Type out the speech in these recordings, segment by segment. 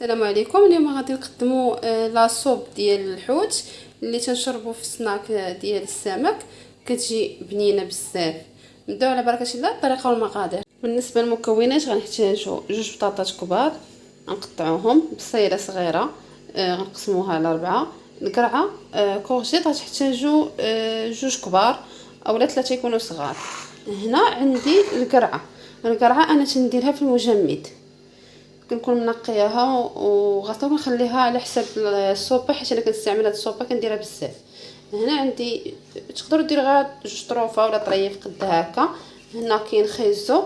السلام عليكم. اليوم غادي نقدموا لاصوب ديال الحوت اللي تنشربوا في السناك ديال السمك. كتجي بنينه بزاف. نبداو على بركه الله. الطريقه والمقادير. بالنسبه للمكونات غنحتاجوا جوج بطاطات كبار غنقطعوهم بصيله صغيره، غنقسموها على 4. القرعه كورجيط غتحتاجوا جوج كبار اولا 3 يكونوا صغار. هنا عندي القرعه انا تنديرها في المجمد، كنكون منقياها وغطا ونخليها على حساب الصوبه، حيت انا كنستعمل هاد الصوبه كنديرها بزاف. هنا عندي تقدروا ديروا غير جوج طروفه ولا طريف قد هكا. هنا كاين خيزو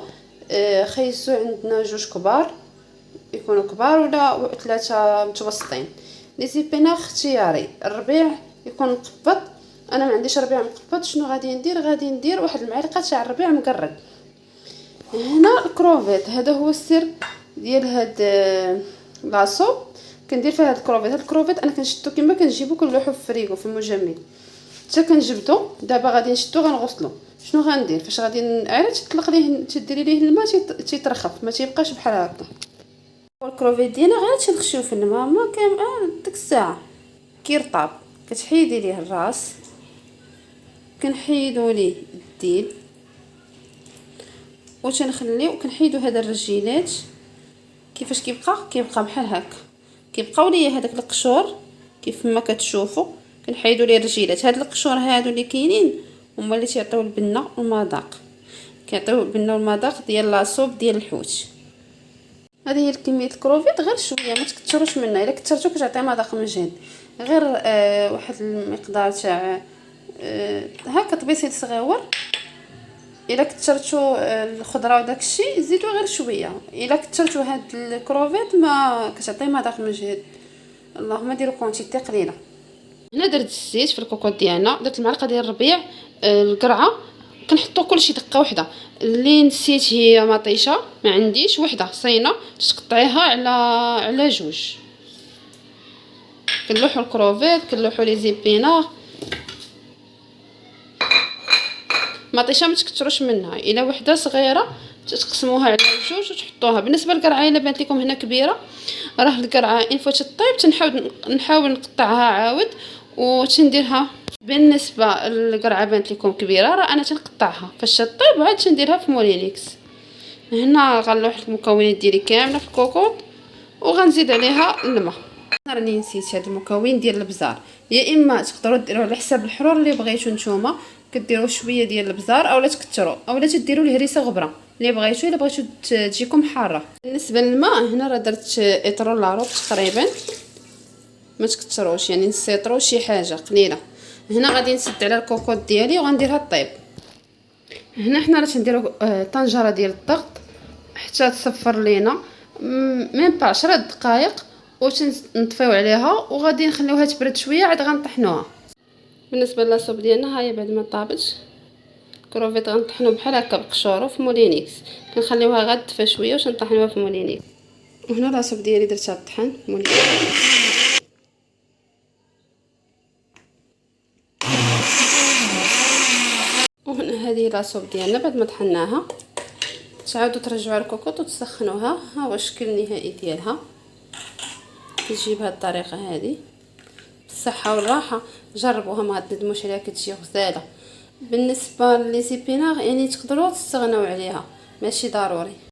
عندنا جوج كبار يكونوا كبار ولا 3 متوسطين. لي زيبيناغ اختياري. الربيع يكون مقبض، انا ما عنديش ربيع مقبض. شنو غادي ندير واحد المعلقه تاع الربيع مقرد. هنا الكروفيت، هذا هو السر ديال هاد لاصو. كندير فيها هاد الكروفيت انا كنشدو كما كنجيبو كنلوحو في الفريغو في المجمد حتى كنجبدو. دابا غادي نشدو غنغسلو. شنو غندير فاش غادي عاد تطلق ليه تديري ليه الماء تيترخف ما تيبقاش بحال هكا. الكروفيت ديالنا غير تنخشيو في الماء ما كان ديك الساعه كيرطاب كتحيدي ليه الراس، كنحيدو ليه الديل وتنخليو كنحيدو هاد الرجيلات. كيفاش كيبقى بحال هكا، كيبقاو ليا هذاك القشور كيف ما كتشوفوا. كنحيدوا ليه الرجيلات. هاد القشور هادو اللي كاينين هما اللي تيعطيو البنه والمذاق، كيعطيو البنه والمذاق ديال لاصوب ديال الحوت. هذه هي كميه الكروفيت، غير شويه ما تكثروش منها. الا كثرتو كتعطي مذاق مجهد. غير واحد المقدار تاع هكا طبيسيط صغيور. الا كثرتو الخضره وداكشي زيدوا غير شويه. الا كثرتو هاد الكروفيت ما كتعطي مذاق مجهد. اللهم ديروا كونتيتي قليله. هنا درت الزيت في الكوكوط ديالنا، درت المعلقه ديال الربيع، القرعه. كنحطو كلشي دقه واحده. اللي نسيت هي مطيشه، ما عنديش وحده صينه تقطعيها على جوج. كنلوحو الكروفيت، كنلوحو لي زيبيناغ. مطيشه ما تكثروش منها. الا وحده صغيره تقسموها على جوج وتحطوها. بالنسبه للقرعه الا بانت لكم هنا كبيره، راه القرعه ان فوت طيب نحاول نقطعها عاود وتنديرها. بالنسبه للقرعه بانت لكم كبيره راه انا تنقطعها فاش طيب وعاد تنديرها في مولينيكس. هنا غنلوح المكونات ديالي كامله في الكوكوط وغنزيد عليها الماء. راني نسيت هذا المكون ديال البزار. يا اما تقدروا ديروه على حساب الحرور اللي بغيتو نتوما، كديروا شويه ديال البزار اولا تكثروا اولا تديروا الهريسه غبره اللي بغيتو. الا بغيتو تجيكم حاره. بالنسبه للماء هنا راه درت ايطرون لاروب تقريبا، ما تكثروش يعني نص ايطرو شي حاجه قليله. هنا غادي نسد على الكوكوط ديالي وغنديرها طيب. هنا حنا راه تنديروا طنجره ديال الضغط حتى تصفر لينا ميم با 10 دقائق وتنطفيو عليها وغادي نخليوها تبرد شويه عاد غنطحنوها. بالنسبه لاصوب ديالنا هاهي بعد ما طابت كروفيت غنطحنو بحال هكا بقشورو في مولينيكس. كنخليوها غير تدفى شويه واش نطحنوها في مولينيكس. وهنا لاصوب ديالي درتها طحن مولينيكس. وهنا هذه لاصوب ديالنا بعد ما طحناها. تعاودوا ترجعوا الكوكوط وتسخنوها. ها هو الشكل النهائي ديالها. كتجي بهذه الطريقه هذه. بالصحه والراحه جربوها ما تندموش عليها، كتجي غزاله. بالنسبه لي زيبيناغ يعني تقدروا تستغناو عليها ماشي ضروري.